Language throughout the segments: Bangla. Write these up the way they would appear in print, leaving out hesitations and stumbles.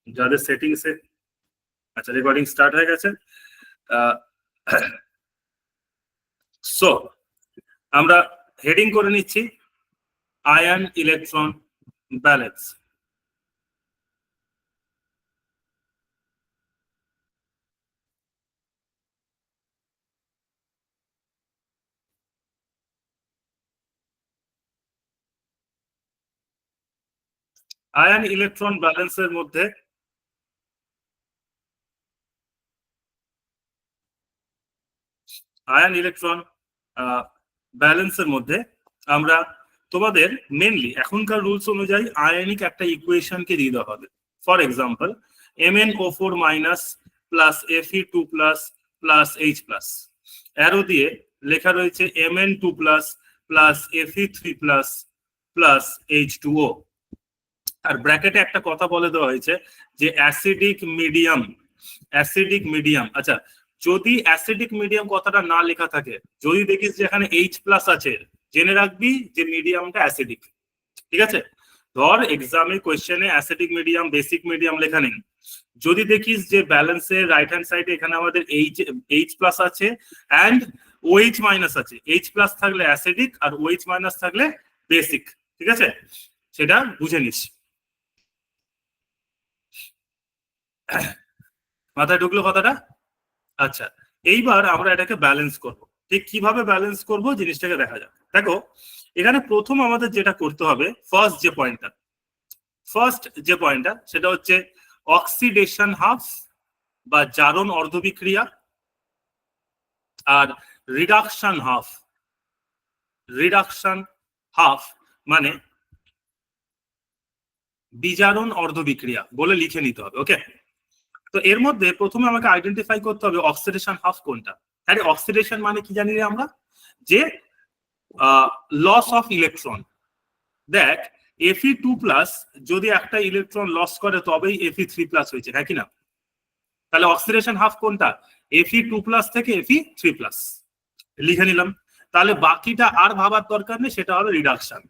যাদের সেটিংসে আচ্ছা রেকর্ডিং স্টার্ট হয়ে গেছে। সো আমরা হেডিং করে নিচ্ছি ion electron balance. Ion electron ব্যালেন্সের মধ্যে আয়ন ইলেকট্রন ব্যালেন্সের মধ্যে আমরা তোমাদের মেনলি এখনকার রুলস অনুযায়ী আয়নিক একটা ইকুয়েশনকে দিয়ে দেওয়া হবে। For example MnO4 minus plus Fe2 plus plus H plus, arrow দিয়ে লেখা রয়েছে Mn2 plus plus Fe3 plus plus H2O, আর ব্র্যাকেটে একটা কথা বলে দেওয়া হয়েছে যে অ্যাসিডিক মিডিয়াম। আচ্ছা, যদি অ্যাসিডিক মিডিয়াম কথাটা না লেখা থাকে, যদি দেখিস যে এখানে H প্লাস আছে, জেনে রাখবি যে মিডিয়ামটা অ্যাসিডিক। ঠিক আছে, ধর এক্সামে কোয়েশ্চেনে অ্যাসিডিক মিডিয়াম বেসিক মিডিয়াম লেখা নেই, যদি দেখিস যে ব্যালেন্সের রাইট হ্যান্ড সাইডে এখানে আমাদের H প্লাস আছে অ্যান্ড OH মাইনাস আছে, H প্লাস থাকলে অ্যাসিডিক আর OH মাইনাস থাকলে বেসিক। ঠিক আছে, সেটা বুঝে নিস। মাথায় ঢুকলো কথাটা? আচ্ছা, এইবার আমরা এটাকে ব্যালেন্স করব। ঠিক কিভাবে ব্যালেন্স করব জিনিসটাকে দেখা যাক। দেখো এখানে প্রথম আমাদের যেটা করতে হবে, ফার্স্ট যে পয়েন্টটা সেটা হচ্ছে অক্সিডেশন হাফ বা জারণ অর্ধবিক্রিয়া, আর রিডাকশন হাফ মানে বিজারণ অর্ধবিক্রিয়া বলে লিখে নিতে হবে। ওকে, তো এর মধ্যে প্রথমে আমাকে আইডেন্টিফাই করতে হবে অক্সিডেশন হাফ কোনটা। আরে অক্সিডেশন মানে কি জানি রে আমরা, যে লস অফ ইলেকট্রন। দেখ Fe2 প্লাস যদি একটা ইলেকট্রন লস করে তবেই Fe3 প্লাস হয়েছে, হ্যাঁ কি না? তাহলে অক্সিডেশন হাফ কোনটা? Fe2 প্লাস থেকে Fe3 প্লাস লিখে নিলাম। তাহলে বাকিটা আর ভাবার দরকার নেই, সেটা হবে রিডাকশন,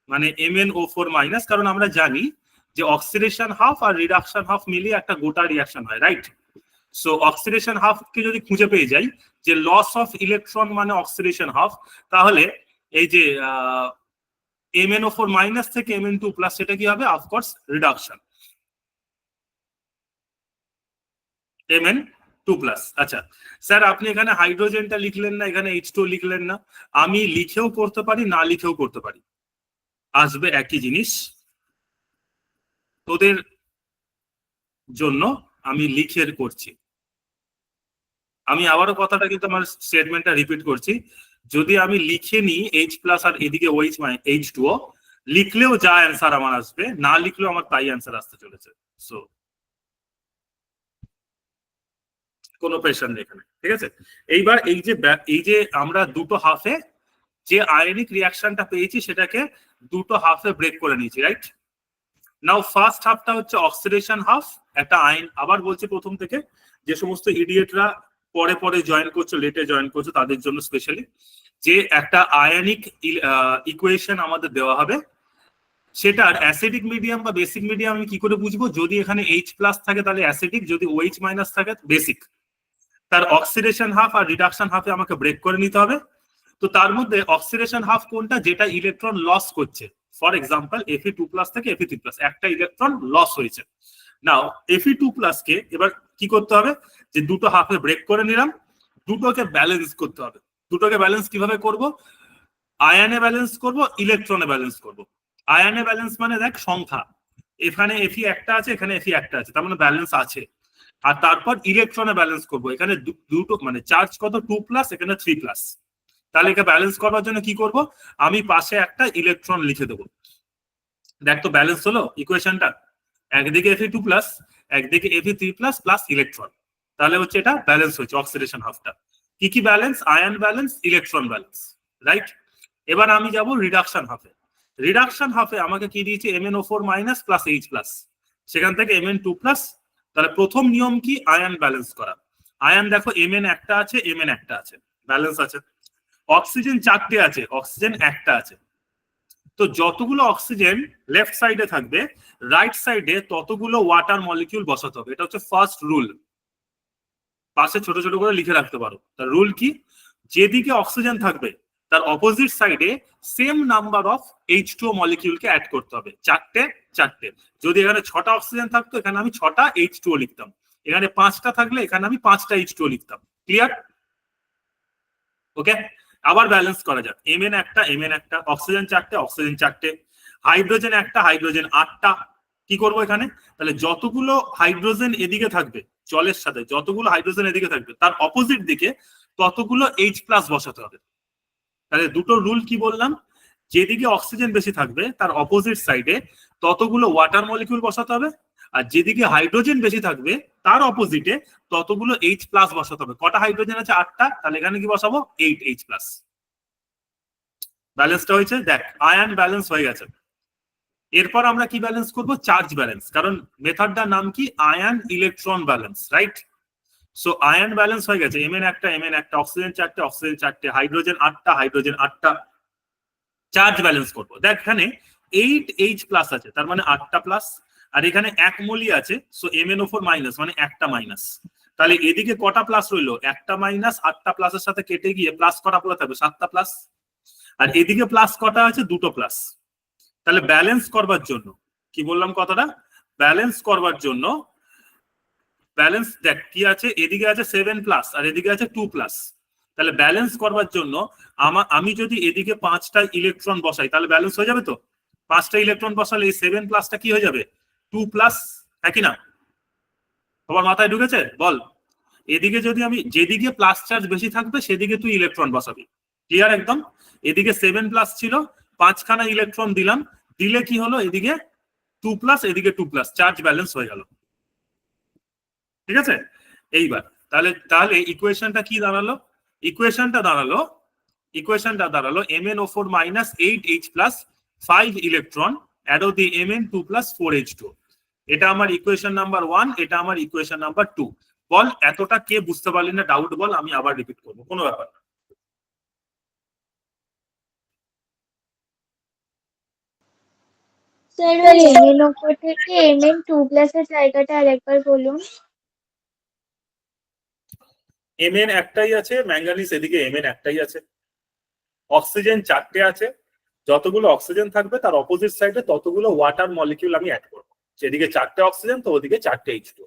মানে MnO4 মাইনাস, কারণ আমরা জানি যে অক্সিডেশন হাফ আর রিডাকশন হাফ মিলিয়ে একটা গোটা রিয়াকশন হয়, রাইট? সো অক্সিডেশন হাফকে যদি খুঁজে পেয়ে যাই যে লস অফ ইলেকট্রন মানে অক্সিডেশন হাফ, তাহলে এই যে MnO4 মাইনাস থেকে Mn2 প্লাস সেটা কি হবে? Of course reduction, Mn2 plus. আচ্ছা স্যার, আপনি এখানে হাইড্রোজেনটা লিখলেন না, এখানে H2 লিখলেন না। আমি লিখেও করতে পারি, না লিখেও করতে পারি, আসবে একই জিনিস। তোদের জন্য আমি লিখে করছি। আমি আবারও কথাটা কিন্তু আমার স্টেটমেন্টটা রিপিট করছি, যদি আমি লিখে নিই H প্লাস আর এদিকে OH H2O, লিখলেও যা অ্যান্সার আমার আসবে, না লিখলেও আমার তাই অ্যান্সার আসতে চলেছে। সো কোনো প্রেশার নেই এখানে। ঠিক আছে, এইবার এই যে আমরা দুটো হাফে যে আয়নিক রিয়াকশনটা পেয়েছি সেটাকে দুটো হাফে ব্রেক করে নিয়েছি, রাইট? নাও ফার্স্ট হাফটা হচ্ছে অক্সিডেশন হাফ। একটা আয়ন, আবার বলছি প্রথম থেকে, যে সমস্ত ইডিয়েটরা পরে পরে জয়েন করছো, লেটে জয়েন করছো, তাদের জন্য স্পেশালি, যে একটা আয়নিক ইকুয়েশন আমাদের দেওয়া হবে, সেটার অ্যাসিডিক মিডিয়াম বা বেসিক মিডিয়াম আমি কি করে বুঝবো? যদি এখানে H প্লাস থাকে তাহলে অ্যাসিডিক, যদি OH মাইনাস থাকে বেসিক। তার অক্সিডেশন হাফ আর রিডাকশন হাফে আমাকে ব্রেক করে নিতে হবে। তো তার মধ্যে অক্সিডেশন হাফ কোনটা? যেটা ইলেকট্রন লস করছে। ফর এক্সাম্পল Fe2 প্লাস থেকে Fe3 প্লাস একটা ইলেকট্রন লস হয়েছে। নাও Fe2 প্লাস কে এবার কি করতে হবে? যে দুটো হাফে ব্রেক করে নিলাম, দুটোকে ব্যালেন্স করতে হবে। দুটোকে ব্যালেন্স কিভাবে করব? আয়নে ব্যালেন্স করব, ইলেকট্রনে ব্যালেন্স করব। আয়নে ব্যালেন্স মানে দেখ সংখ্যা, এখানে Fe একটা আছে, এখানে Fe একটা আছে, তার মানে ব্যালেন্স আছে। আর তারপর ইলেকট্রনে ব্যালেন্স করব, এখানে দুটো মানে চার্জ কত 2 প্লাস, এখানে 3 প্লাস। তাহলে একে ব্যালেন্স করার জন্য কি করব? আমি পাশে একটা ইলেকট্রন লিখে দেবো। দেখ তো ব্যালেন্স হলো ইকুয়েশনটা, একদিকে Fe2 প্লাস, একদিকে Fe3 প্লাস প্লাস ইলেকট্রন, তাহলে হচ্ছে এটা ব্যালেন্স হচ্ছে অক্সিডেশন হাফটা। কি কি balance? Ion balance, electron balance, right? এবার আমি যাব রিডাকশন হাফে। রিডাকশন হাফে আমাকে কি দিয়েছে? MnO4 minus plus H plus, সেখান থেকে Mn2 প্লাস। তাহলে প্রথম নিয়ম কি? আয়ন ব্যালেন্স করা। আয়ন দেখো Mn একটা আছে, Mn একটা আছে, ব্যালেন্স আছে। অক্সিজেন চারটে আছে, অক্সিজেন একটা আছে, তো যতগুলো অক্সিজেন লেফট সাইডে থাকবে রাইট সাইডে ততগুলো ওয়াটার মলিকিউল বসাতে হবে। এটা হচ্ছে ফার্স্ট রুল, পাশে ছোট ছোট করে লিখে রাখতে পারো। তার রুল কি, যেদিকে অক্সিজেন থাকবে তার অপোজিট সাইডে সেম নাম্বার অফ H2O মলিকিউলকে অ্যাড করতে হবে, চারটে চারটে। যদি এখানে 6টা অক্সিজেন থাকতো এখানে আমি 6টা H2O লিখতাম, এখানে 5টা থাকলে এখানে আমি 5টা H2O লিখতাম। ক্লিয়ার? ওকে, আবার ব্যালেন্স করা যাক। Mn একটা, Mn একটা, অক্সিজেন চারটে, অক্সিজেন চারটে, হাইড্রোজেন একটা, হাইড্রোজেন 8টা। কি করবো এখানে, তাহলে যতগুলো হাইড্রোজেন এদিকে থাকবে জলের সাথে, যতগুলো হাইড্রোজেন এদিকে থাকবে তার অপোজিট দিকে ততগুলো H+ বসাতে হবে। তাহলে দুটো রুল কি বললাম, যেদিকে অক্সিজেন বেশি থাকবে তার অপোজিট সাইডে ততগুলো ওয়াটার মলিকিউল বসাতে হবে, আর যেদিকে হাইড্রোজেন বেশি থাকবে তার অপোজিটে ততগুলো H+ বসাতে হবে। কটা হাইড্রোজেন আছে? 8টা, তাহলে এখানে কি বসাবো? 8H+। ব্যালেন্সটা হয়েছে, দেখ আয়ন ব্যালেন্স হয়ে গেছে। এরপর আমরা কি ব্যালেন্স করব? চার্জ ব্যালেন্স, কারণ মেথডটার নাম কি? Ion electron balance, right? So ion balance হয়ে গেছে। Mn একটা, Mn একটা, অক্সিজেন চারটে, অক্সিজেন চারটে, হাইড্রোজেন 8টা, হাইড্রোজেন 8টা। চার্জ ব্যালেন্স করব, দেখ এখানে 8H+ আছে, তার মানে 8টা প্লাস, আর এখানে 1 মোলই আছে, সো MnO4 মাইনাস, মানে একটা মাইনাস। তাহলে এদিকে কটা প্লাস রইলো? একটা মাইনাস, 8টা প্লাসের সাথে কেটে গিয়ে প্লাস কটা পড়ে থাকবে? 7টা প্লাস। আর এদিকে প্লাস কটা আছে? দুটো প্লাস। তাহলে ব্যালেন্স করবার জন্য কি বললাম কথাটা, ব্যালেন্স করবার জন্য ব্যালেন্স দেখ কি আছে, এদিকে আছে 7+ আর এদিকে আছে 2+। তাহলে ব্যালেন্স করবার জন্য আমি যদি এদিকে 5টা ইলেকট্রন বসাই তাহলে ব্যালেন্স হয়ে যাবে। তো 5টা ইলেকট্রন বসালে এই 7+টা কি হয়ে যাবে? 2+, হ্যাঁ কি না? তোমার মাথায় ঢুকেছে? বল। এদিকে যদি আমি, যেদিকে প্লাস চার্জ বেশি থাকবে সেদিকে তুই ইলেকট্রন বসাবি। ক্লিয়ার একদম? এদিকে 7+ ছিল, 5খানা ইলেকট্রন দিলাম, দিলে কি হলো? এদিকে 2+, এদিকে 2+, চার্জ ব্যালেন্স হয়ে গেল। ঠিক আছে? এইবার তাহলে ইকুয়েশনটা কি দাঁড়ালো? ইকুয়েশনটা দাঁড়ালো MnO4 minus 8H+, 5 electron, arrow দি Mn2+, 4H2। এটা আমার ইকুয়েশন নাম্বার 1, এটা আমার ইকুয়েশন নাম্বার 2। বল এতটা কে বুঝতে পারলি না? ডাউট বল, আমি আবার রিপিট করবো, কোনো ব্যাপার না। স্যার ওই MnO4 থেকে Mn2+ এর জায়গাটা আরেকবার বলুন। Mn একটাই আছে, ম্যাঙ্গানিজ এদিকে Mn একটাই আছে, অক্সিজেন চারটে আছে, যতগুলো অক্সিজেন থাকবে তার অপোজিট সাইডে ততগুলো ওয়াটার মলিকিউল আমি অ্যাড করবো। যেদিকে 4টে অক্সিজেন তো ওদিকে 4টে H2O।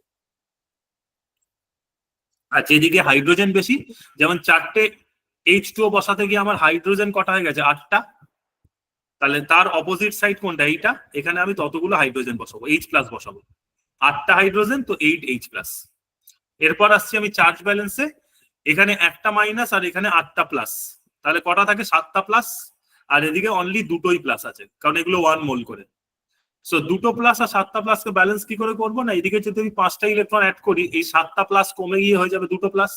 আর যেদিকে হাইড্রোজেন বেশি, যেমন 4টে H2O বসাতে গিয়ে আমার হাইড্রোজেন কটা হয়ে গেছে? 8টা। তাহলে তার অপোজিট সাইড কোনটা? এইটা। এখানে আমি ততগুলো হাইড্রোজেন বসাবো, H+ বসাবো। 8টা হাইড্রোজেন তো 8H+। এরপর আসছি আমি চার্জ ব্যালেন্সে, এখানে একটা মাইনাস আর এখানে 8টা প্লাস, তাহলে কটা থাকে? 7টা প্লাস, আর এদিকে অনলি দুটোই প্লাস আছে কারণ এগুলো 1 মোল করে। সো দুটো প্লাস আর 7টা প্লাসকে ব্যালেন্স কি করে করবো? না, এদিকে যদি আমি 5টা ইলেকট্রন অ্যাড করি এই 7টা প্লাস কমে গিয়ে হয়ে যাবে দুটো প্লাস,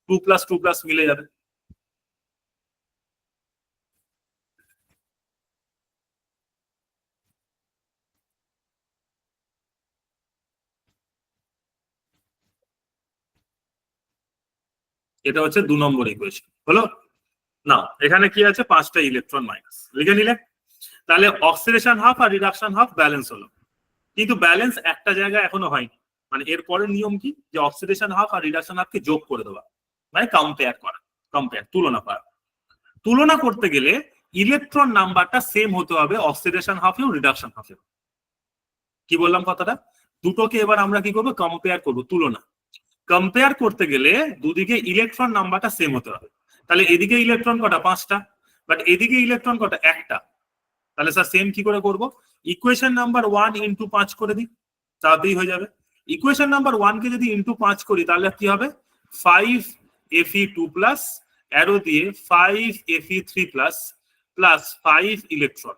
2+2+ মিলে যাবে। এটা হচ্ছে 2 নম্বর ইকুয়েশন, হলো না? এখানে কি আছে? 5টা ইলেকট্রন মাইনাস, লিখে নিলে। তাহলে অক্সিডেশন হাফ আর রিডাকশন হাফ ব্যালেন্স হলো, কিন্তু ব্যালেন্স একটা জায়গায় এখনো হয়নি। মানে এর পরের নিয়ম কি, যে অক্সিডেশন হাফ আর রিডাকশন হাফকে যোগ করে দেওয়া, মানে কম্পেয়ার করা, তুলনা করা। তুলনা করতে গেলে ইলেকট্রন নাম্বারটা সেম হতে হবে অক্সিডেশন হাফেও রিডাকশন হাফেও। কি বললাম কথাটা? দুটোকে এবার আমরা কি করবো? কম্পেয়ার করবো, তুলনা। কম্পেয়ার করতে গেলে দুদিকে ইলেকট্রন নাম্বারটা সেম হতে হবে। তাহলে এদিকে ইলেকট্রন কটা? 5টা, বাট এদিকে ইলেকট্রন কটা? একটা। তাহলে স্যার সেম কি করে করবো? ইকুয়েশন নাম্বার 1 ইন্টু 5 করে দিই, তাতেই হয়ে যাবে। ইকুয়েশন নাম্বার 1 কে যদি ইন্টু 5 করি তাহলে কি হবে? 5Fe2+ অ্যারো দিয়ে 5Fe3+ প্লাস 5 ইলেকট্রন।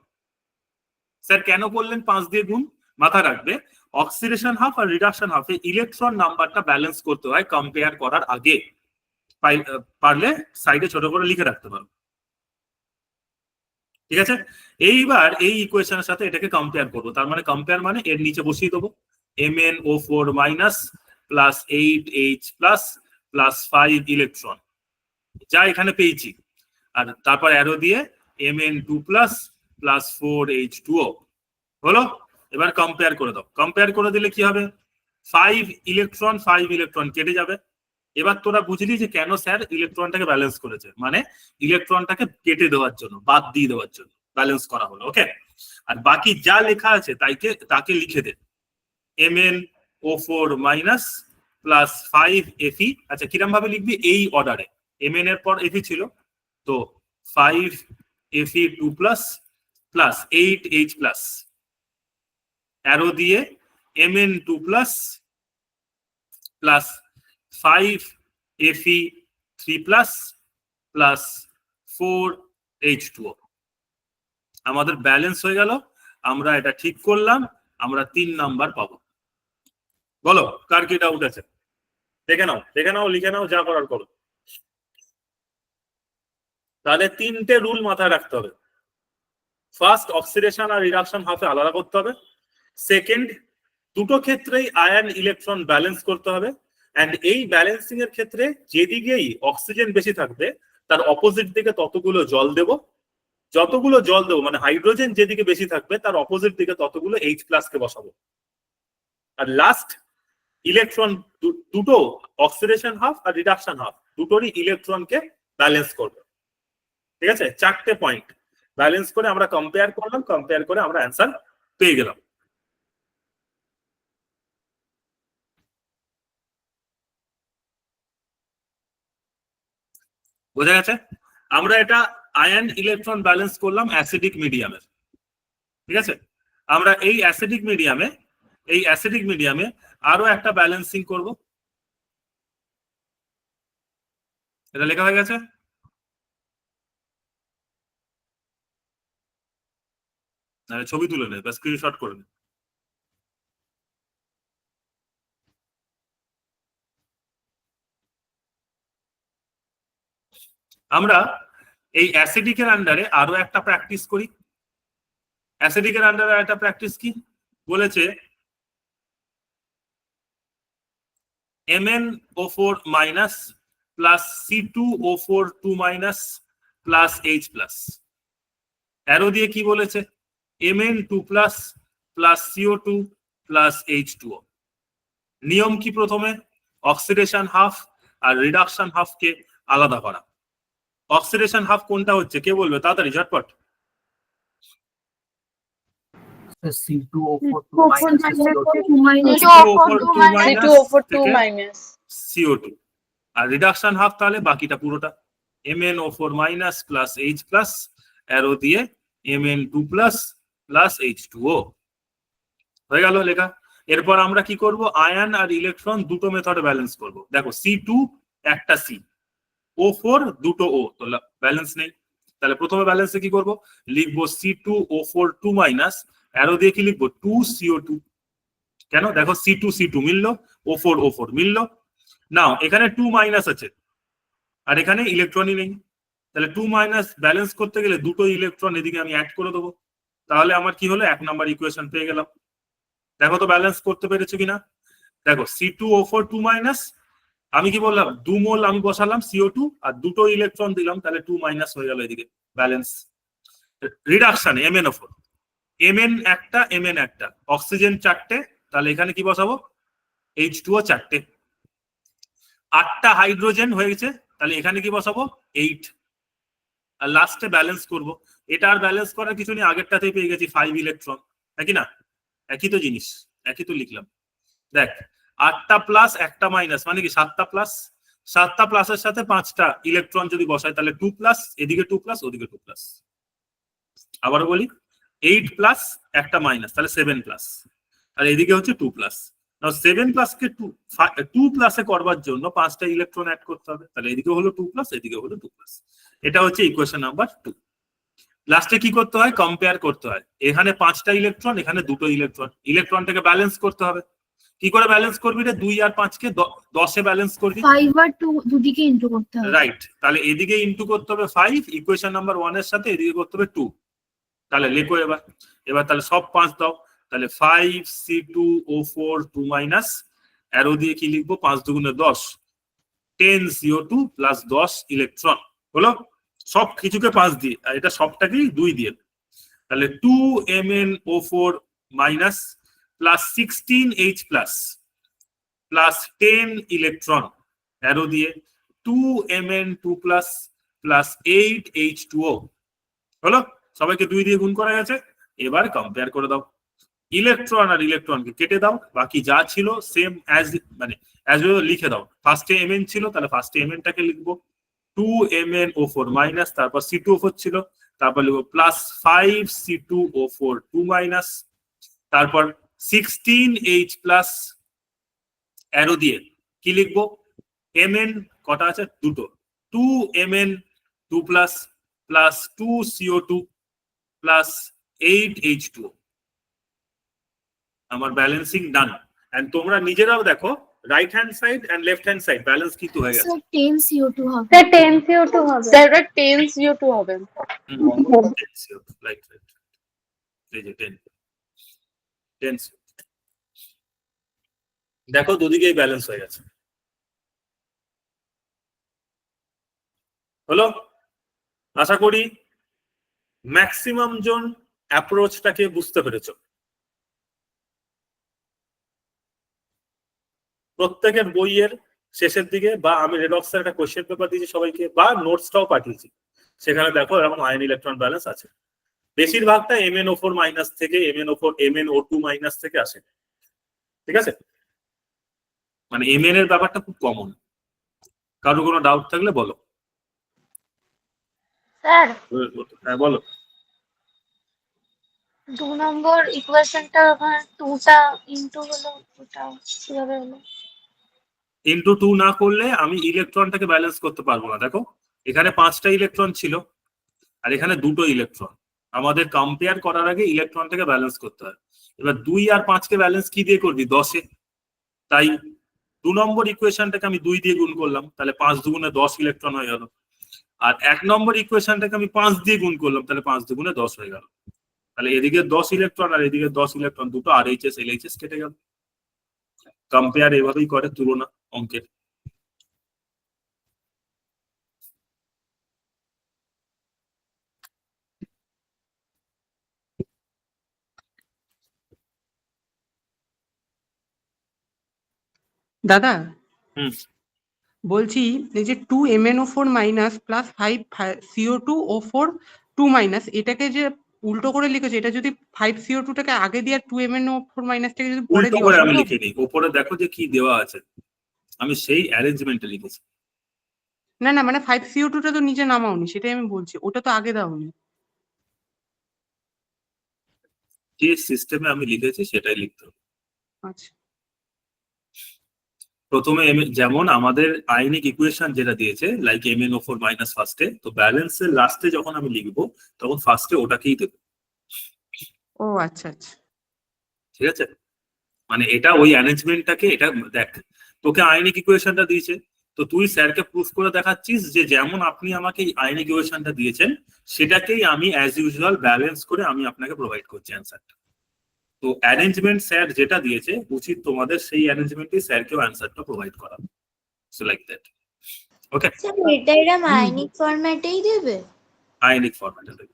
স্যার কেন করলেন 5 দিয়ে গুণ? মাথা রাখবে, অক্সিডেশন হাফ আর রিডাকশন হাফে ইলেকট্রন নাম্বারটা ব্যালেন্স করতে হয় কম্পেয়ার করার আগে। পারলে সাইডে ছোট করে লিখে রাখতে পারো। ঠিক আছে? এইবার এই ইকুয়েশনের সাথে এটাকে কম্পেয়ার করবো, তার মানে কম্পেয়ার মানে এর নিচে বসিয়ে দেবো MnO4 minus plus 8H+ plus 5 electron, যা এখানে পেয়েছি। আর তারপর অ্যারো দিয়ে Mn2+ প্লাস 4H2O হলো। এবার কম্পেয়ার করে দাও, কম্পেয়ার করে দিলে কি হবে 5 ইলেকট্রন কেটে যাবে। এবার তোরা বুঝলি যে কেন স্যার ইলেকট্রনটাকে ব্যালেন্স করেছে, মানে ইলেকট্রনটাকে কেটে দেওয়ার জন্য, বাদ দিয়ে দেওয়ার জন্য ব্যালেন্স করা হলো। ওকে, আর বাকি যা লেখা আছে তাকে লিখে দে MnO4 মাইনাস প্লাস 5Fe। আচ্ছা কিরম ভাবে লিখবি, এই অর্ডারে Mn এর পর Fe ছিল তো 5Fe2 plus plus 8H plus arrow দিয়ে Mn2 plus plus 5Fe3 plus plus 4H2O। আমাদের ব্যালেন্স হয়ে গেল, আমরা এটা ঠিক করলাম, আমরা 3 নাম্বার পাবো। বলো কার কি ডাউট আছে, দেখে নাও লিখে নাও, যা করার করো। তাহলে 3টে রুল মাথায় রাখতে হবে। ফার্স্ট, অক্সিডেশন আর রিডাকশন হাফে আলাদা করতে হবে। সেকেন্ড, দুটো ক্ষেত্রেই আয়ন ইলেকট্রন ব্যালেন্স করতে হবে। এন্ড এই ব্যালেন্সিং এর ক্ষেত্রে যেদিকেই অক্সিজেন বেশি থাকবে তার অপোজিট দিকে ততগুলো জল দেব, যতগুলো জল দেবো মানে হাইড্রোজেন যেদিকে বেশি থাকবে তার অপোজিট দিকে ততগুলো H প্লাস কে বসাবো। আর লাস্ট, ইলেকট্রন দুটো অক্সিডেশন হাফ আর রিডাকশন হাফ দুটোরই ইলেকট্রনকে ব্যালেন্স করবে। ঠিক আছে, 4টে পয়েন্ট ব্যালেন্স করে আমরা কম্পেয়ার করলাম, কম্পেয়ার করে আমরা অ্যান্সার পেয়ে গেলাম। বোঝা গেছে? আমরা এটা আয়ন ইলেকট্রন ব্যালেন্স করলাম অ্যাসিডিক মিডিয়ামের। ঠিক আছে, আমরা এই অ্যাসিডিক মিডিয়ামে আরো একটা ব্যালেন্সিং করব। এটা লেখা হয়ে গেছে? ছবি তুলে নে বা স্ক্রিনশট করে নে। আমরা এই অ্যাসিডিকের আন্ডারে আরো একটা প্র্যাকটিস করি। অ্যাসিডিকের আন্ডারে একটা প্র্যাকটিস কি বলেছে, MnO4 minus plus C2O4 2 minus plus H plus. Arrow দিয়ে কি বলেছে, Mn2 plus plus CO2 plus H2O। নিয়ম কি, প্রথমে অক্সিডেশন হাফ আর রিডাকশন হাফকে আলাদা করা। অক্সিডেশন হাফ কোনটা হচ্ছে কে বলবে তাড়াতাড়ি ঝটপট? CO2। আর রিডাকশন হাফ তাহলে বাকিটা পুরোটা MnO4 minus plus H plus arrow দিয়ে Mn2 প্লাস প্লাস H2O। হয়ে গেল লেখা। এরপর আমরা কি করব, আয়ন আর ইলেকট্রন দুটো মেথডে ব্যালেন্স করব। দেখো C2 একটা C, O4 দুটো O, তো ব্যালেন্স নেই। তাহলে প্রথমে ব্যালেন্সে কি করব, লিখবো C2O4 2 মাইনাস অ্যারো দিয়ে কি লিখবো 2CO2। কেন, দেখো C2 মিললো, O4 মিললো। নাও এখানে 2 মাইনাস আছে আর এখানে ইলেকট্রনই নেই, তাহলে 2 মাইনাস ব্যালেন্স করতে গেলে দুটো ইলেকট্রন এদিকে আমি অ্যাড করে দেবো। তাহলে আমার কি হলো, 1 নাম্বার ইকুয়েশন পেয়ে গেলাম। দেখো তো ব্যালেন্স করতে পেরেছো কিনা। দেখো C2O4 2 মাইনাস, আমি কি বললাম 2 মোল আমি বসালাম CO2 আর দুটো ইলেকট্রন দিলাম, তাহলে 2 মাইনাস হয়ে গেল এদিকে ব্যালেন্স। রিডাকশন MnO4, Mn একটা, অক্সিজেন 4টে, তাহলে এখানে কি বসাবো H2O 4টে, 8টা হাইড্রোজেন হয়ে গেছে, তাহলে এখানে কি বসাবো 8। আর লাস্টে ব্যালেন্স করব। এটা আর ব্যালেন্স করার কিছু নেই, আগেরটাতেই পেয়ে গেছি 5 ইলেকট্রন, নাকি না? একই তো জিনিস, একই তো লিখলাম। দেখ 8টা প্লাস 1টা মাইনাস মানে কি 7টা প্লাস, 7টা প্লাসের সাথে 5টা ইলেকট্রন যদি বসাই তাহলে 2 প্লাস, এদিকে 2 প্লাস ওদিকে 2 প্লাস। আবারও বলি 8 প্লাস 1টা মাইনাস তাহলে 7 প্লাস, আর এদিকে হচ্ছে 2 প্লাস। নাও 7 প্লাসকে 2 প্লাসে করবার জন্য 5টা ইলেকট্রন অ্যাড করতে হবে, তাহলে এদিকে হলো 2 প্লাস এদিকে হলো 2 প্লাস। এটা হচ্ছে ইকুয়েশন নাম্বার 2। লাস্টে কি করতে হয়, কম্পেয়ার করতে হয়। এখানে 5টা ইলেকট্রন, এখানে দুটো ইলেকট্রন, ইলেকট্রনটাকে ব্যালেন্স করতে হবে। কি করে ব্যালেন্স করবি রে, 2 আর 5 কে 10 এ ব্যালেন্স করবি, 5 আর 2 দুদিকে ইনটু করতে হবে। রাইট, তাহলে এদিকে ইনটু করতে হবে 5 ইকুয়েশন নাম্বার 1 এর সাথে, এদিকে করতে হবে 2। তাহলে লেখো এবার তাহলে সব 5 দাও, তাহলে 5C2O4 2 মাইনাস অ্যারো দিয়ে কি লিখবো 5 দুগুণে 10, 10 CO2 প্লাস 10 ইলেকট্রন হলো। সব কিছুকে 5 দিয়ে আর এটা সবটাকেই 2 দিয়ে, তাহলে 2MnO4 minus plus 16H plus plus 10 electron arrow দিয়ে 2Mn2 প্লাস প্লাস 8H2O হলো। সবাইকে 2 দিয়ে গুণ করা গেছে। এবার কম্পেয়ার করে দাও, ইলেকট্রন আর ইলেকট্রনকে কেটে দাও, বাকি যা ছিল সেম অ্যাজ মানে অ্যাজ লিখে দাও। ফার্স্টে Mn ছিল, তাহলে ফার্স্টে Mnটাকে লিখবো 2MnO4 মাইনাস, তারপর C2O4 ছিল, তারপর লিখবো প্লাস 5C2O4 2 মাইনাস, তারপর 16H প্লাস অ্যারো দিয়ে কি লিখবো, Mn কটা আছে, দুটো, 2Mn2 plus plus 2CO2 plus 8H2O। আমার ব্যালেন্সিং ডান। এন্ড তোমরা নিজেরাও দেখো right hand side and left hand side balance কিন্তু হয়ে গেছে। স্যার 10 CO2 হবে। স্যার 10 CO2 হবে। স্যার এটা 10 CO2 হবে। 10 CO2 রাইট রাইট, এই যে 10 CO2। দেখো দুদিকেই ব্যালেন্স হয়ে গেছে। হলো, আশা করি ম্যাক্সিমাম জন অ্যাপ্রোচটাকে বুঝতে পেরেছো। প্রত্যেকের বইয়ের শেষের দিকে বা আমি রেডক্সের একটা কোশ্চেন পেপার দিয়েছি সবাইকে, বা নোটসটাও পাঠিয়েছি, সেখানে দেখো এরকম আয়ন ইলেকট্রন ব্যালেন্স আছে। বেশিরভাগটা MnO4 মাইনাস থেকে MnO2 মাইনাস থেকে আসে, ঠিক আছে? মানে Mn এর ব্যাপারটা খুব কমন। কারো কোনো ডাউট থাকলে বলো। স্যার হ্যাঁ বলো। 2 নম্বর ইকুয়েশনটা ওখানে 2টা ইনটু হলো, ওটা কিভাবে হলো? ইনটু 2 না করলে আমি ইলেকট্রনটাকে ব্যালেন্স করতে পারবো না। দেখো এখানে 5টা ইলেকট্রন ছিল আর এখানে 2টো ইলেকট্রন। আমাদের কম্পেয়ার করার আগে ইলেকট্রনটাকে ব্যালেন্স করতে হয়। এবার 2 আর 5 কে ব্যালেন্স কি দিয়ে করবি, 10 এ। তাই 2 নম্বর ইকুয়েশনটাকে আমি 2 দিয়ে গুণ করলাম, তাহলে 5 দুগুণে 10 ইলেকট্রন হয়ে গেল। আর 1 নম্বর ইকুয়েশনটাকে আমি 5 দিয়ে গুণ করলাম, তাহলে 5 দুগুণে 10 হয়ে গেল। তাহলে এদিকে 10 ইলেকট্রন আর এদিকে 10 ইলেকট্রন, দুটো RHS LHS কেটে গেল। কম্পেয়ার এভাবেই করে তুলনা অঙ্কের। দাদা হুম, বলছি এই যে 2MnO4 minus plus 5CO2O4 2 minus, এটাকে যে উল্টো করে লিখেছে, এটা যদি 5CO2 টাকে আগে দিয়ে আর 2MnO4 মাইনাসটাকে যদি পরে উল্টো দিই করে আমি অসম্ভব? লিখিনি, উপরে দেখো যে কি দেওয়া আছে, আমি সেই অ্যারেঞ্জমেন্টে লিখেছি। না না, মানে 5CO2 টা তো নিচে নামাওনি, সেটাই আমি বলছি, ওটা তো আগে দাওনি। যে সিস্টেমে আমি লিখেছি সেটাই লিখতে হবে। আচ্ছা প্রথমে যেমন আমাদের আইনিক ইকুয়েশন যেটা দিয়েছে লাইক MnO4 মাইনাস ফার্স্টে, তো ব্যালেন্সের লাস্টে যখন আমি লিখবো তখন ফার্স্টে ওটাকেই দেবো, ও আচ্ছা আচ্ছা। ঠিক আছে? মানে এটা ওই অ্যারেঞ্জমেন্টটাকে, এটা দেখ তোকে আইনিক ইকুয়েশনটা দিয়েছে, তো তুই স্যারকে প্রুফ করে দেখাচ্ছিস যে যেমন আপনি আমাকে এই আইনিক ইকুয়েশনটা দিয়েছেন সেটাকেই আমি অ্যাজ ইউজুয়াল ব্যালেন্স করে আমি আপনাকে প্রোভাইড করছি অ্যান্সারটা। তো অ্যারেঞ্জমেন্ট স্যার যেটা দিয়েছে উচিত তোমাদের সেই অ্যারেঞ্জমেন্টই স্যারকেও অ্যান্সারটা প্রোভাইড করা। So like that, okay? Sir এটা এরকম আয়নিক ফরম্যাটেই দেবে, আইনিক ফরম্যাটে দেবে,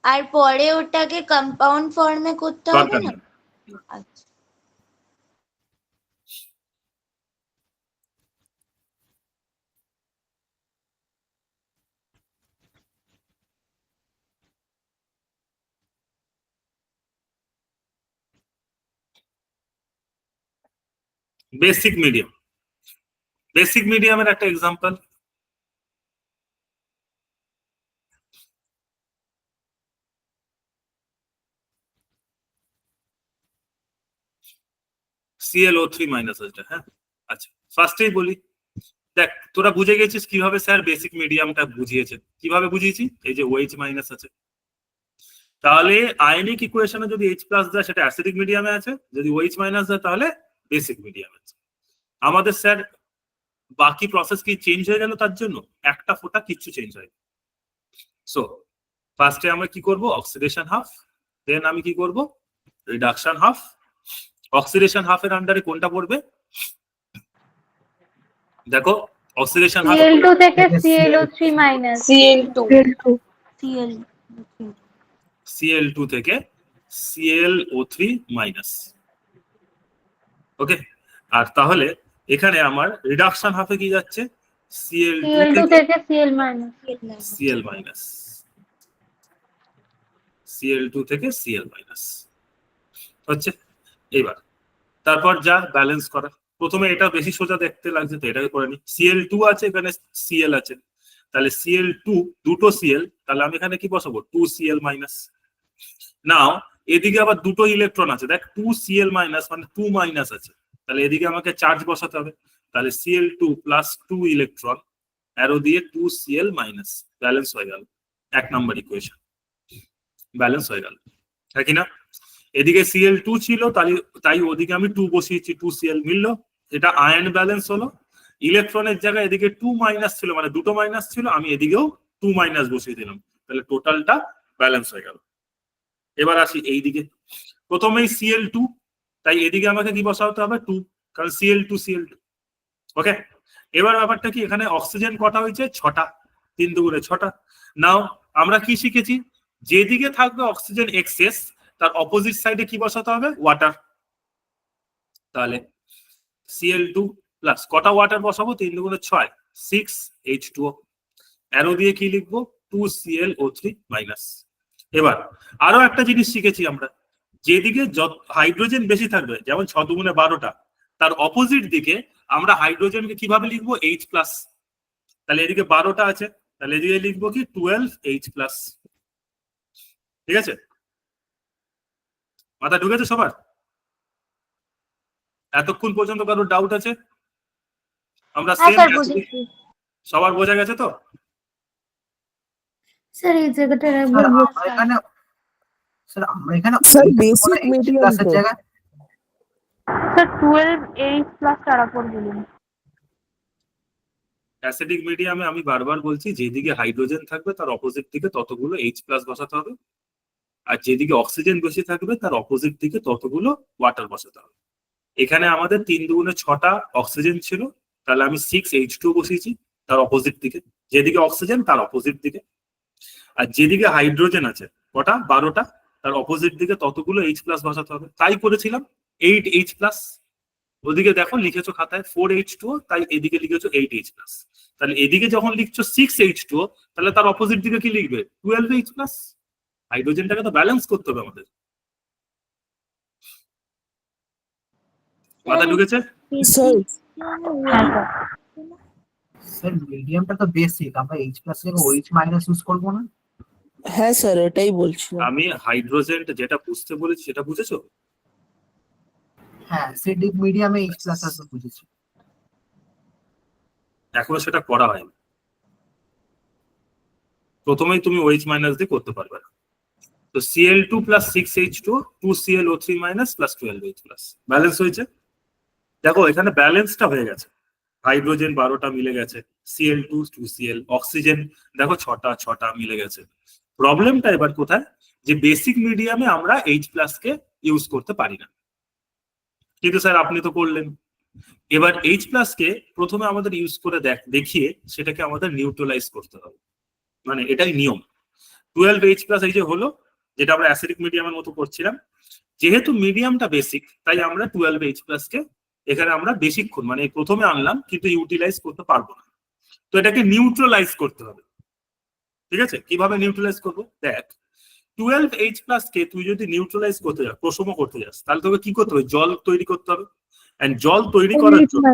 আর পরে ওটাকে কম্পাউন্ড ফর্মে করতে হবে দরকার না? নেই। আচ্ছা। বেসিক মিডিয়াম, বেসিক মিডিয়ামের একটা এক্সাম্পল, ClO3 মাইনাস আছে, হ্যাঁ? আচ্ছা ফার্স্টেই বলি, দেখ তোরা বুঝে গেছিস কিভাবে স্যার বেসিক মিডিয়ামটা বুঝিয়েছে, কিভাবে বুঝিয়েছি, এই যে OH মাইনাস আছে। তাহলে আয়নিক ইকুয়েশনে যদি H প্লাস দেয় সেটা অ্যাসিডিক মিডিয়ামে আছে, যদি OH মাইনাস দেয় তাহলে বেসিক মিডিয়ামে আছে। আমাদের স্যার বাকি প্রসেস কি চেঞ্জ হয়ে গেল তার জন্য? একটা ফোঁটা কিচ্ছু চেঞ্জ হয়। সো ফার্স্টে আমরা কি করব, অক্সিডেশন হাফ, দেন আমি কি করব, রিডাকশন হাফ। অক্সিডেশন হাফের আন্ডারে কোনটা পড়বে দেখো, অক্সিডেশন হাফ Cl2 থেকে ClO3 minus Cl2 Cl। Cl2 থেকে ClO3 মাইনাস। ওকে, আর তাহলে এখানে আমার রিডাকশন হাফে কি যাচ্ছে, Cl2 Cl2 থেকে থেকে Cl minus. Cl minus, Cl2 থেকে Cl মাইনাস হচ্ছে। এবার তারপর যা ব্যালেন্স করা, প্রথমে এটা বেশি সোজা দেখতে লাগছে তো এটাকে করে নি। Cl2 আছে, এখানে Cl আছে, তাহলে Cl2 দুটো Cl, তাহলে আমি এখানে কি বসাবো 2Cl মাইনাস। নাও এদিকে আবার দুটো ইলেকট্রন আছে, দেখ 2Cl মাইনাস মানে 2 মাইনাস আছে, তাহলে এদিকে আমাকে চার্জ বসাতে হবে, তাহলে Cl2 প্লাস 2 ইলেকট্রন অ্যারো দিয়ে 2Cl মাইনাস, ব্যালেন্স হয়ে গেল। 1 নম্বর ইকুয়েশন ব্যালেন্স হয়ে গেল, তাই কি না? এদিকে Cl2 ছিল, তাই ওদিকে আমি 2 বসিয়েছি, 2Cl মিললো, এটা আয়ন ব্যালেন্স হলো। ইলেকট্রনের জায়গায় এদিকে 2 মাইনাস ছিল, মানে দুটো মাইনাস ছিল, আমি এদিকেও 2 মাইনাস বসিয়ে দিলাম, তাহলে টোটালটা ব্যালেন্স হয়ে গেল। এবার আসি এইদিকে, প্রথমেই Cl2, তাই এদিকে আমাকে কি বসাতে হবে 2, কারণ Cl2 ওকে। এবার ব্যাপারটা কি, এখানে অক্সিজেন কটা হয়েছে 6টা, 3 দুগুণে 6টা। নাও আমরা কি শিখেছি, যেদিকে থাকবে অক্সিজেন এক্সেস তার অপোজিট সাইডে কি বসাতে হবে, ওয়াটার। তাহলে Cl2 প্লাস কটা ওয়াটার বসাবো, 3 দুগুণে 6, 6H2O, অ্যারো দিয়ে কি লিখবো 2ClO3 মাইনাস। এবার আরো একটা জিনিস শিখেছি আমরা, যেদিকে হাইড্রোজেন বেশি থাকবে, যেমন 6 দুগুণে 12টা, তার অপোজিট দিকে আমরা হাইড্রোজেনকে কিভাবে লিখবো, H প্লাস। তাহলে এদিকে 12টা আছে, তাহলে এদিকে লিখবো কি 12H প্লাস। ঠিক আছে, মাথা ঢুকেছে সবার? এতক্ষণ পর্যন্ত কারোর ডাউট আছে? আমরা হ্যাঁ সেম স্যার বুঝেছি। সবার বোঝা গেছে তো? স্যার এই জায়গাটা স্যার একবার আমরা এখানে স্যার ওই বেসিক H মিডিয়াম প্লাসের তো জায়গায় স্যার 12H প্লাস তারপর বলুন। অ্যাসিডিক মিডিয়ামে আমি বারবার বলছি, যেদিকে হাইড্রোজেন থাকবে তার অপোজিট দিকে ততগুলো H প্লাস বসাতে হবে, আর যেদিকে অক্সিজেন বেশি থাকবে তার অপোজিট দিকে ততগুলো ওয়াটার বসাতে হবে। এখানে আমাদের 3 দুগুণে 6টা অক্সিজেন ছিল, তাহলে আমি 6H2 বসিয়েছি তার অপোজিট দিকে, যেদিকে অক্সিজেন তার অপোজিট দিকে। আর যেদিকে হাইড্রোজেন আছে কটা, 12টা, তার অপোজিট দিকে ততগুলো H প্লাস বসাতে হবে। তাই করেছিলাম 8H প্লাস। ওদিকে দেখো লিখেছো খাতায় 4H2, তাই এদিকে লিখেছো 8H প্লাস। তাহলে এদিকে যখন লিখছো 6H2, তাহলে তার অপোজিট দিকে কি লিখবে 12H প্লাস। হাইড্রোজেনটাকে তো ব্যালেন্স করতে হবে আমাদের। মাথা ঢুকেছে? স্যার হ্যাঁ স্যার। স্যার মিডিয়ামটা তো বেসিক, আমরা H প্লাস থেকে OH মাইনাস ইউজ করবো না? হ্যাঁ স্যার এটাই বলছিলাম। আমি হাইড্রোজেন যেটা বুঝতে বলেছি সেটা বুঝেছো? হ্যাঁ অ্যাসিডিক মিডিয়ামে H প্লাস আসবে বুঝেছি। এখনো সেটা করা হয়নি। প্রথমেই তুমি OH মাইনাস দিয়ে করতে পারবে না। তো Cl2 plus 6H2, 2ClO3 minus plus 12H plus, balance হয়েছে। দেখো এখানে ব্যালেন্সটা হয়ে গেছে, হাইড্রোজেন 12টা মিলে গেছে, Cl2 2Cl, অক্সিজেন দেখো 6টা মিলে গেছে। প্রবলেমটা এবার কোথায়, যে বেসিক মিডিয়ামে আমরা H প্লাস কে ইউজ করতে পারি না, কিন্তু স্যার আপনি তো করলেন। এবার H প্লাস কে প্রথমে আমাদের ইউজ করে দেখিয়ে সেটাকে আমাদের নিউট্রালাইজ করতে হবে, মানে এটাই নিয়ম। 12H প্লাস এই যে হলো, যেটা আমরা অ্যাসিডিক মিডিয়ামের মতো করছিলাম, যেহেতু মিডিয়ামটা বেসিক তাই আমরা 12H প্লাস কে এখানে আমরা বেশিক্ষণ মানে প্রথমে আনলাম কিন্তু ইউটিলাইজ করতে পারবো না, তো এটাকে নিউট্রালাইজ করতে হবে। ঠিক আছে, কিভাবে নিউট্রালাইজ করবো, দেখ 12H প্লাস কে তুই যদি নিউট্রালাইজ করতে যাস, প্রশম করতে যাস, তাহলে তোকে কি করতে হবে, জল তৈরি করতে হবে। এন্ড জল তৈরি করার জন্য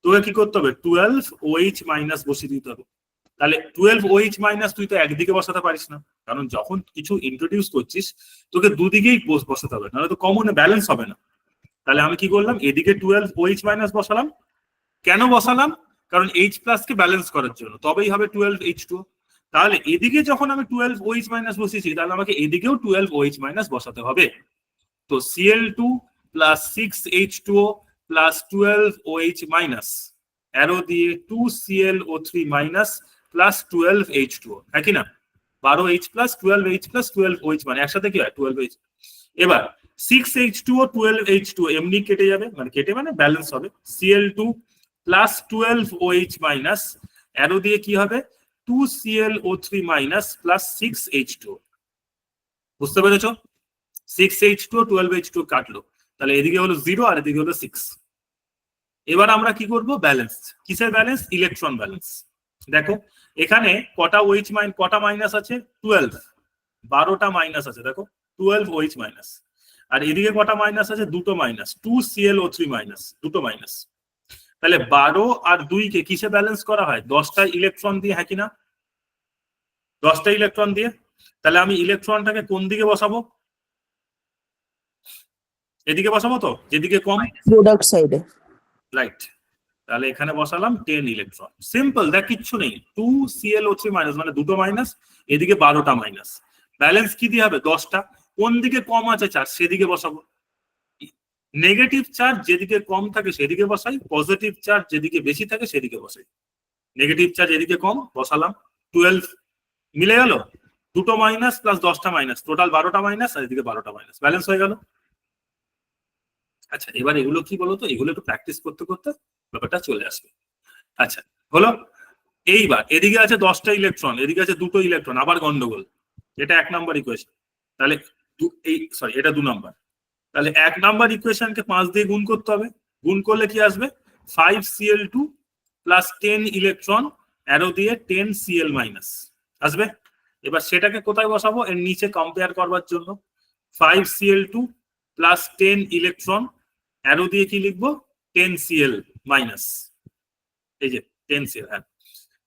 তোকে কি করতে হবে 12OH মাইনাস বসিয়ে দিতে হবে। তাহলে 12OH মাইনাস তুই তো একদিকে বসাতে পারিস না, কারণ যখন কিছু ইন্ট্রোডিউস করছিস তোকে দুদিকেই বসাতে হবে, নাহলে তো কমনে ব্যালেন্স হবে না। তাহলে আমি কি করলাম, এদিকে 12OH মাইনাস বসালাম। কেন বসালাম, কারণ H প্লাস কে ব্যালেন্স করার জন্য, তবেই হবে 12H2। তাহলে এদিকে যখন আমি 12OH মাইনাস বসিয়েছি, তাহলে আমাকে এদিকেও 12OH মাইনাস বসাতে হবে। তো Cl2 plus 6H2O plus 12OH minus, arrow দিয়ে 2ClO3 মাইনাস প্লাস 12H2O, হ্যাঁ কি না? 12H plus 12H plus 12OH মানে একসাথে কি হয় 12H। এবার 6H2O 12H2O এমনি কেটে যাবে, মানে কেটে মানে ব্যালেন্স হবে। Cl2 plus 12OH minus, arrow দিয়ে কি হবে 2ClO3 মাইনাস প্লাস 6H2O। বুঝতে পেরেছো? 6H2 12H2 কাটলো, তাহলে এদিকে হলো 0 আর এদিকে হলো 6। এবার আমরা কি করব? ব্যালেন্স। কিসের ব্যালেন্স? Electron balance. দেখো এখানে কটা OH কটা মাইনাস আছে? 12, 12টা মাইনাস আছে। দেখো 12 OH মাইনাস। আর এদিকে কটা মাইনাস আছে? দুটো মাইনাস, 2ClO3 মাইনাস, দুটো মাইনাস। তাহলে 12 আর 2 কে কিসে ব্যালেন্স করা হয়? 10টা ইলেকট্রন দিয়ে, হ্যাঁ কিনা? 10টা ইলেকট্রন দিয়ে। তাহলে আমি ইলেকট্রনটাকে কোন দিকে বসাবো? এদিকে বসাবো তো, যেদিকে কম। প্রোডাক্ট সাইডে। রাইট, তাহলে এখানে বসালাম 10 ইলেকট্রন। সিম্পল, দেখ কিচ্ছু নেই। 2ClO3 মাইনাস মানে দুটো মাইনাস, এদিকে 12টা মাইনাস। ব্যালেন্স কি দিয়ে হবে? 10টা। কোন দিকে কম আছে চার্জ সেদিকে বসাবো। নেগেটিভ চার্জ যেদিকে কম থাকে সেদিকে বসাই, পজিটিভ চার্জ যেদিকে বেশি থাকে সেদিকে বসাই। নেগেটিভ চার্জ এদিকে কম, বসালাম 12। মিলে গেল? দুটো মাইনাস প্লাস 10টা মাইনাস, টোটাল 12টা মাইনাস, আর এদিকে 12টা মাইনাস, ব্যালেন্স হয়ে গেল। আচ্ছা, এবার এগুলো কি বলতো, এগুলো একটু প্র্যাকটিস করতে করতে ব্যাপারটা চলে আসবে। আচ্ছা হলো। এইবার এদিকে আছে 10টা ইলেকট্রন, এদিকে আছে দুটো ইলেকট্রন, আবার গন্ডগোল। এটা 1 নাম্বার ইকুয়েশন। তাহলে এটা 2 নাম্বার। তাহলে 1 নাম্বার ইকুয়েশনকে 5 দিয়ে গুণ করতে হবে। গুণ করলে কি আসবে? 5Cl2 প্লাস 10 ইলেকট্রন অ্যারো দিয়ে 10Cl মাইনাস আসবে। এবার সেটাকে কোথায় বসাবো? এর নিচে কম্পেয়ার করবার জন্য 5Cl2 প্লাস 10 ইলেকট্রন অ্যারো দিয়ে কি লিখবো? 10Cl minus. এই যে 10Cl। হ্যাঁ,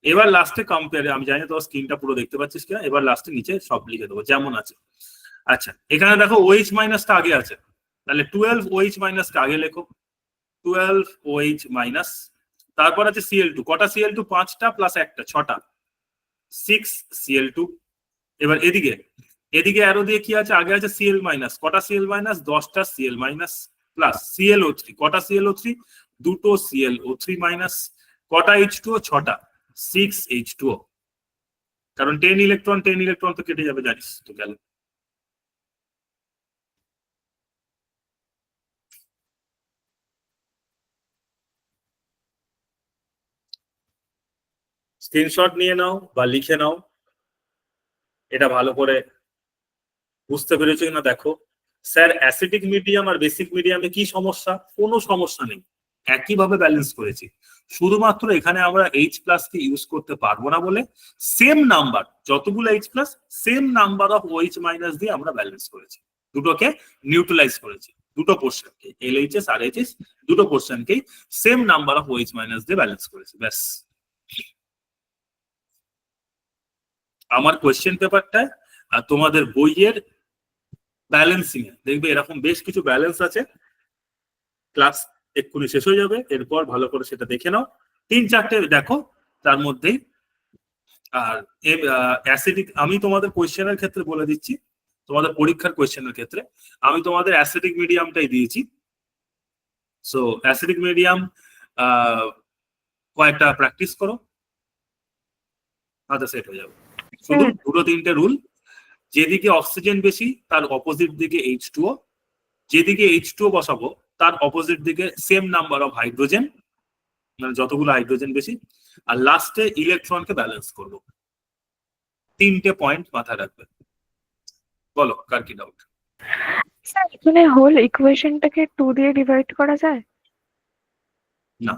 এবার লাস্টে কম্পেয়ারে, আমি জানি তোর স্ক্রিনটা পুরো দেখতে পাচ্ছিস কিনা, এবার লাস্টে নিচে সব লিখে দেবো যেমন আছে। আচ্ছা, এখানে দেখো OH মাইনাসটা আগে আছে, তাহলে 12OH মাইনাসকে আগে লেখো। 12OH মাইনাস, তারপর আছে Cl2। কটা Cl2? 5টা প্লাস 1টা, 6টা, 6Cl2। এবার এদিকে অ্যারো দিয়ে কি আছে? আগে আছে Cl মাইনাস। কটা Cl মাইনাস? 10টা Cl মাইনাস, প্লাস ClO3। কটা ClO3? দুটো ClO3 মাইনাস। কটা H2O? 6টা, 6H2O। কারণ 10 ইলেকট্রন তো কেটে যাবে, জানিস তো, গেল। স্ক্রিনশট নিয়ে নাও বা লিখে নাও। এটা ভালো করে বুঝতে পেরেছো কিনা দেখো। স্যার অ্যাসিডিক মিডিয়াম আর বেসিক মিডিয়ামে কি সমস্যা? কোনো সমস্যা নেই, একইভাবে ব্যালেন্স করেছি। শুধুমাত্র এখানে আমরা H প্লাস কে ইউজ করতে পারবো না বলে সেম নাম্বার, যতগুলো H plus same number of OH minus দিয়ে আমরা ব্যালেন্স করেছি। দুটোকে নিউট্রালাইজ করেছি, দুটো পোর্শনকে, LHS আর HS দুটো পোর্শনকেই same number of OH minus দিয়ে ব্যালেন্স করেছি, ব্যাস। আমার কোয়েশ্চেন পেপারটায় আর তোমাদের বইয়ের ব্যালেন্সিং এ দেখবে এরকম বেশ কিছু ব্যালেন্স আছে। ক্লাস এক্ষুনি শেষ হয়ে যাবে, এরপর ভালো করে সেটা দেখে নাও। 3-4টে দেখো তার মধ্যেই। আর অ্যাসিডিক, আমি তোমাদের কোয়েশ্চেনের ক্ষেত্রে বলে দিচ্ছি, তোমাদের পরীক্ষার কোয়েশ্চেনের ক্ষেত্রে আমি তোমাদের অ্যাসিডিক মিডিয়ামটাই দিয়েছি। সো অ্যাসিডিক মিডিয়াম কয়েকটা প্র্যাকটিস করো, আচ্ছা সেট হয়ে যাবে। শুধু 2-3টে রুল। যেদিকে অক্সিজেন বেশি তার অপোজিট দিকে H2O, যেদিকে H2O বসাবো তার অপোজিট দিকে সেম নাম্বার অফ হাইড্রোজেন, মানে যতগুলো হাইড্রোজেন বেশি। আর লাস্টে ইলেকট্রনকে ব্যালেন্স করবো। 3টে পয়েন্ট মাথায় রাখবে। বলো কার কি ডাউট? স্যার এখানে হোল ইকুয়েশনটাকে 2 দিয়ে ডিভাইড করা যায়? না,